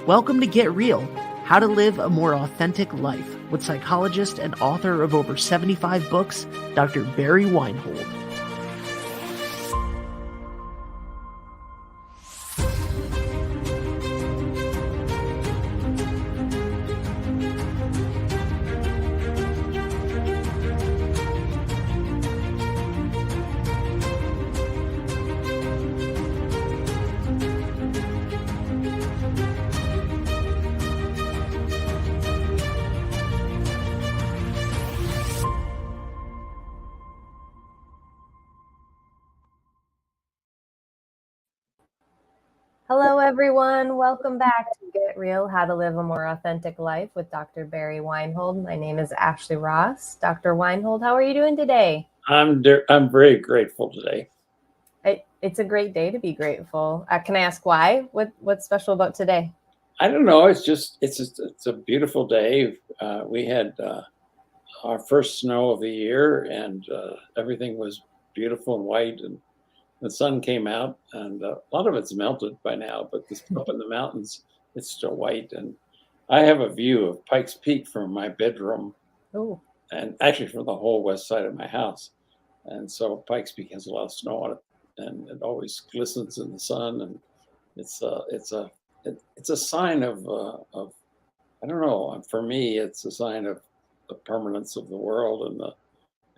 Welcome to Get Real, How to Live a More Authentic Life, with psychologist and author of over 75 books, Dr. Barry Weinhold. Hello, everyone. Welcome back to Get Real, How to Live a More Authentic Life with Dr. Barry Weinhold. My name is Ashley Ross. Dr. Weinhold, how are you doing today? I'm very grateful today. It's a great day to be grateful. Can I ask why? What's special about today? I don't know. It's a beautiful day. We had our first snow of the year, and everything was beautiful and white, and the sun came out, and a lot of it's melted by now, but up in the mountains, it's still white. And I have a view of Pikes Peak from my bedroom. Oh, and actually from the whole west side of my house. And so Pikes Peak has a lot of snow on it, and it always glistens in the sun. And it's a sign of I don't know. For me, it's a sign of the permanence of the world and the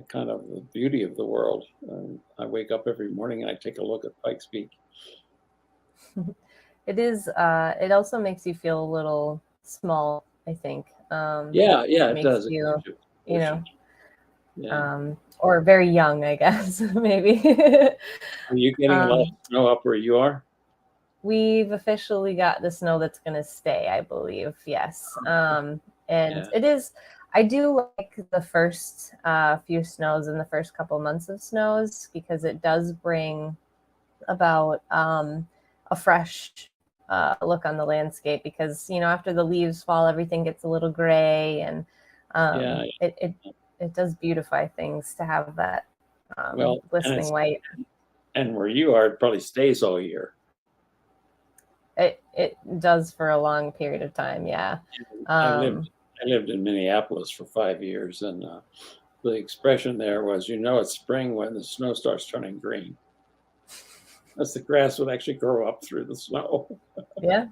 kind of the beauty of the world. And I wake up every morning and I take a look at Pikes Peak. It is. It also makes you feel a little small, I think. It does. You know, yeah. Or very young, I guess, maybe. Are you getting a lot of snow up where you are? We've officially got the snow that's going to stay, I believe. Yes. It is. I do like the first few snows and the first couple months of snows because it does bring about a fresh look on the landscape because, after the leaves fall, everything gets a little gray and it does beautify things to have that glistening white. And where you are, it probably stays all year. It does for a long period of time, yeah. I lived in Minneapolis for 5 years, and the expression there was, it's spring when the snow starts turning green. As the grass would actually grow up through the snow. Yeah.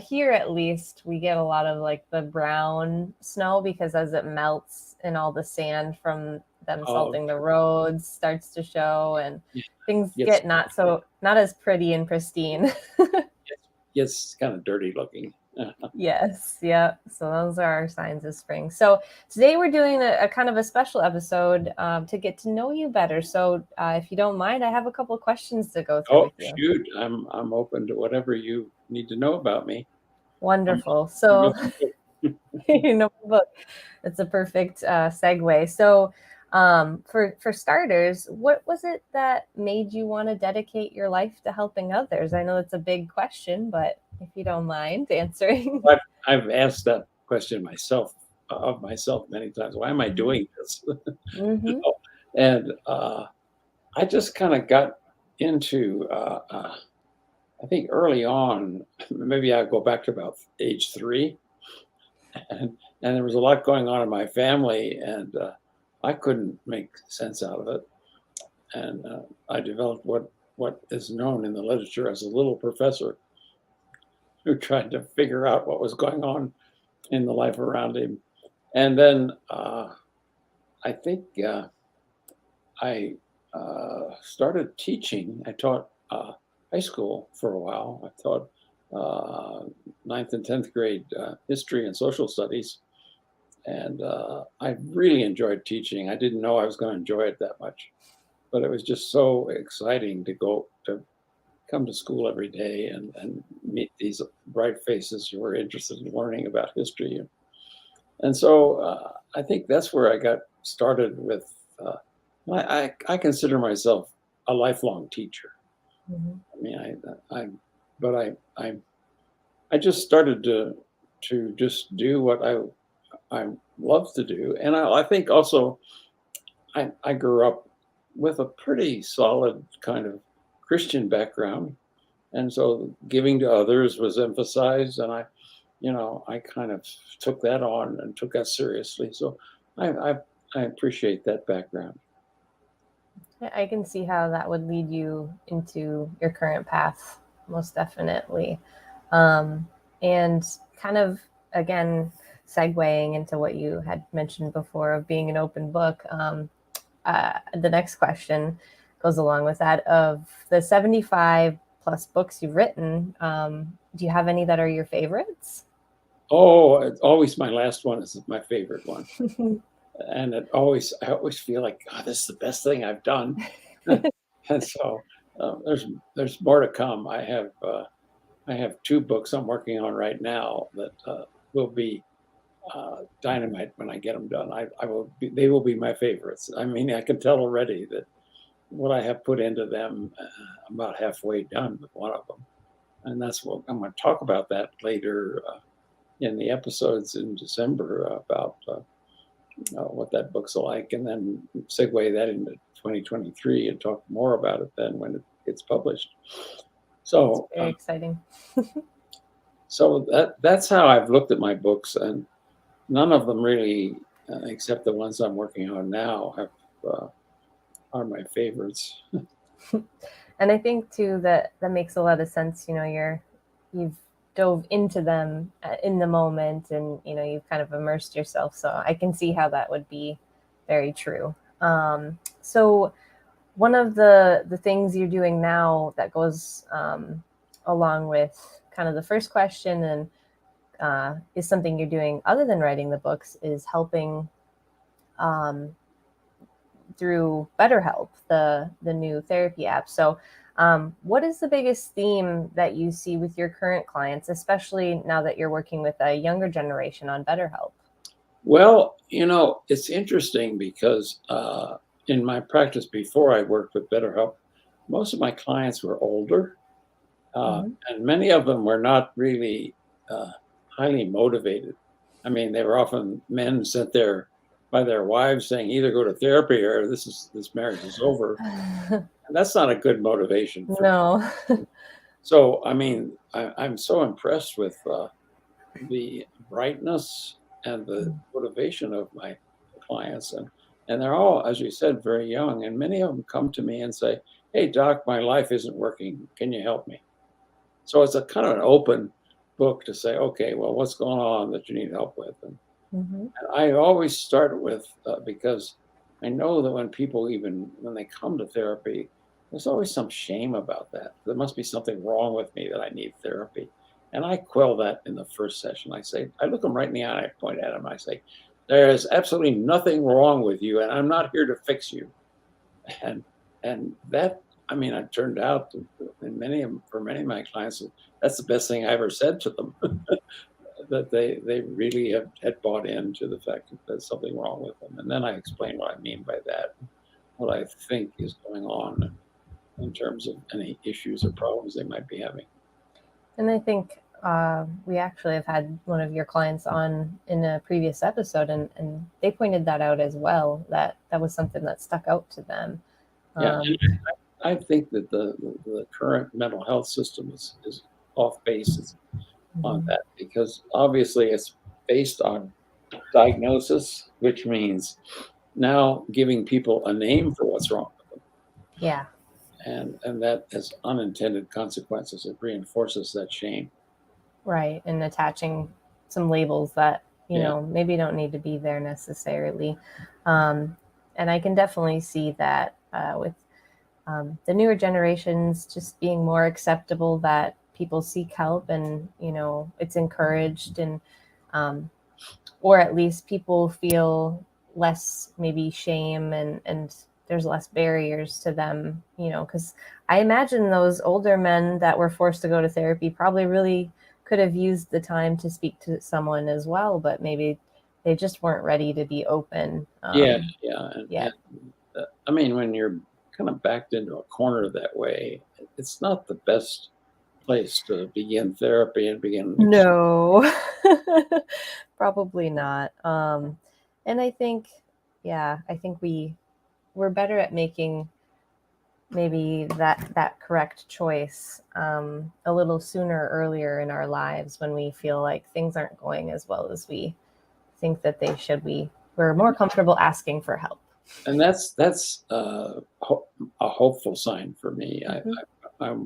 Here at least we get a lot of like the brown snow because as it melts and all the sand from them salting the roads starts to show and things get not as pretty and pristine. It's kind of dirty looking. Yes. Yeah. So those are our signs of spring. So today we're doing a kind of a special episode to get to know you better. So if you don't mind, I have a couple of questions to go through with you. Shoot. I'm open to whatever you need to know about me. Wonderful. So book. It's a perfect segue. So for starters, what was it that made you want to dedicate your life to helping others? I know it's a big question, but if you don't mind answering. I've asked that question of myself many times. Why am I doing this? Mm-hmm. And I just kind of got into, I think early on, maybe I go back to about age 3, and there was a lot going on in my family, and I couldn't make sense out of it. And I developed what is known in the literature as a little professor who tried to figure out what was going on in the life around him. And then I think I started teaching. I taught high school for a while. I taught 9th and 10th grade history and social studies. And I really enjoyed teaching. I didn't know I was going to enjoy it that much, but it was just so exciting to come to school every day and meet these bright faces who were interested in learning about history. And so I think that's where I got started with, I consider myself a lifelong teacher. Mm-hmm. I mean, I just started to just do what I love to do, and I think also I grew up with a pretty solid kind of Christian background, and so giving to others was emphasized, and I kind of took that on and took that seriously. So I I, I appreciate that background. I can see how that would lead you into your current path, most definitely. Um, and kind of, again, segueing into what you had mentioned before of being an open book, the next question goes along with that. Of the 75 plus books you've written, do you have any that are your favorites? Oh, it's always my last one is my favorite one. And I always feel like, God, this is the best thing I've done. And so there's more to come. I have two books I'm working on right now that will be dynamite when I get them done. They will be my favorites. I mean, I can tell already that what I have put into them, I'm about halfway done with one of them, and that's what I'm going to talk about that later in the episodes in December about what that book's like, and then segue that into 2023 and talk more about it then when it gets published. So, Very exciting. so that's how I've looked at my books, and none of them really, except the ones I'm working on now, have are my favorites. And I think too that that makes a lot of sense. You've dove into them in the moment, and you've kind of immersed yourself. So I can see how that would be very true. So one of the things you're doing now that goes along with kind of the first question, and is something you're doing other than writing the books, is helping um, through BetterHelp, the new therapy app. So, what is the biggest theme that you see with your current clients, especially now that you're working with a younger generation on BetterHelp? Well, it's interesting because in my practice before I worked with BetterHelp, most of my clients were older, Hmm. and many of them were not really highly motivated. I mean, they were often men sent there by their wives saying, either go to therapy or this marriage is over. And that's not a good motivation for. No. So, I mean, I'm so impressed with the brightness and the motivation of my clients, and they're all, as you said, very young, and many of them come to me and say, "Hey, doc, my life isn't working. Can you help me?" So it's a kind of an open book to say, "Okay, well, what's going on that you need help with?" Hmm. And I always start with because I know that when people, even when they come to therapy, there's always some shame about that. There must be something wrong with me that I need therapy. And I quell that in the first session. I look them right in the eye, I point at them, I say, there is absolutely nothing wrong with you, and I'm not here to fix you. And and that, I mean, it turned out for many of my clients, that's the best thing I ever said to them. That they really had bought into the fact that there's something wrong with them. And then I explain what I mean by that, what I think is going on in terms of any issues or problems they might be having. And I think we actually have had one of your clients on in a previous episode, and they pointed that out as well, that that was something that stuck out to them. Yeah, Um, I think that the current mental health system is off base on mhm. that because obviously it's based on diagnosis, which means now giving people a name for what's wrong with them. Yeah. And that has unintended consequences. It reinforces that shame. Right. And attaching some labels that, Yeah. maybe don't need to be there necessarily. Um, and I can definitely see that with the newer generations just being more acceptable that people seek help, and, it's encouraged, and, um, or at least people feel less maybe shame, and there's less barriers to them, because I imagine those older men that were forced to go to therapy probably really could have used the time to speak to someone as well, but maybe they just weren't ready to be open Yeah, yeah, yet. I mean, when you're kind of backed into a corner that way, it's not the best place to begin therapy and begin. No, probably not. And I think, I think we're better at making maybe that correct choice a little sooner, earlier in our lives when we feel like things aren't going as well as we think that they should. We're more comfortable asking for help. And that's a hopeful sign for me. Mm-hmm.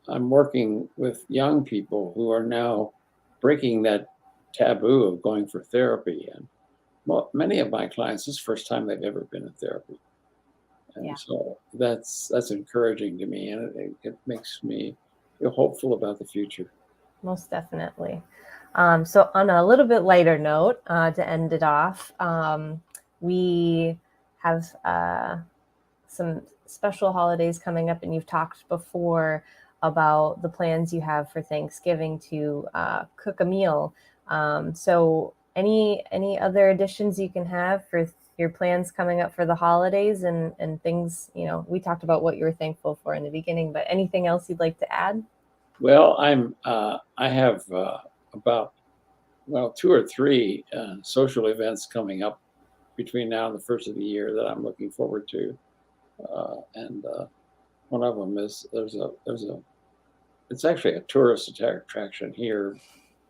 I'm working with young people who are now breaking that taboo of going for therapy, and many of my clients, this is the first time they've ever been in therapy, and so that's encouraging to me, and it makes me feel hopeful about the future. Most definitely. So on a little bit lighter note, to end it off, we have some special holidays coming up, and you've talked before about the plans you have for Thanksgiving to cook a meal. So any other additions you can have for your plans coming up for the holidays and things, we talked about what you were thankful for in the beginning, but anything else you'd like to add? Well, I have about 2 or 3 social events coming up between now and the first of the year that I'm looking forward to, and one of them is it's actually a tourist attraction here.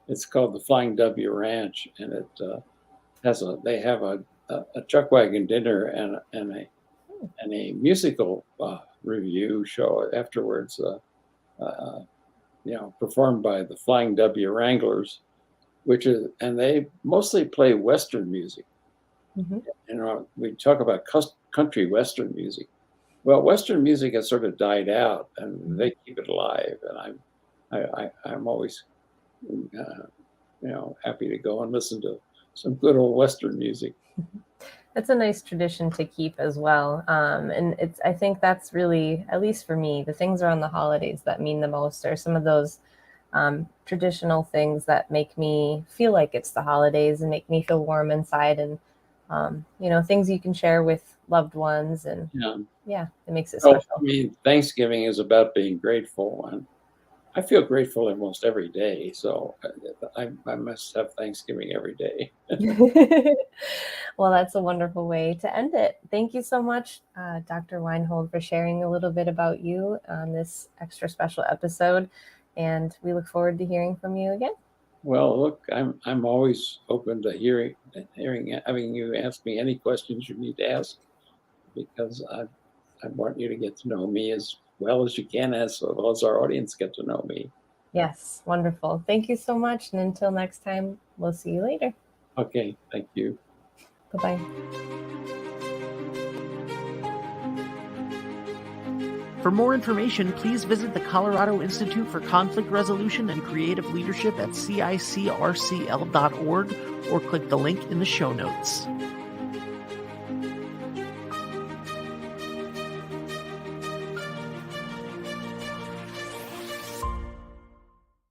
It's called the Flying W Ranch, and it they have a chuck wagon dinner and a musical review show afterwards. Performed by the Flying W Wranglers, and they mostly play Western music. Mm-hmm. We talk about country Western music. Well, Western music has sort of died out, and they keep it alive. And I'm always, happy to go and listen to some good old Western music. It's a nice tradition to keep as well. And I think that's really, at least for me, the things around the holidays that mean the most are some of those traditional things that make me feel like it's the holidays and make me feel warm inside, and things you can share with loved ones, and it makes it special. I mean, Thanksgiving is about being grateful, and I feel grateful almost every day. So I must have Thanksgiving every day. Well, that's a wonderful way to end it. Thank you so much, Dr. Weinhold, for sharing a little bit about you on this extra special episode. And we look forward to hearing from you again. Well, look, I'm always open to hearing, having you ask me any questions you need to ask, because I want you to get to know me as well as you can, as well as our audience get to know me. Yes, wonderful. Thank you so much. And until next time, we'll see you later. Okay, thank you. Bye-bye. For more information, please visit the Colorado Institute for Conflict Resolution and Creative Leadership at CICRCL.org or click the link in the show notes.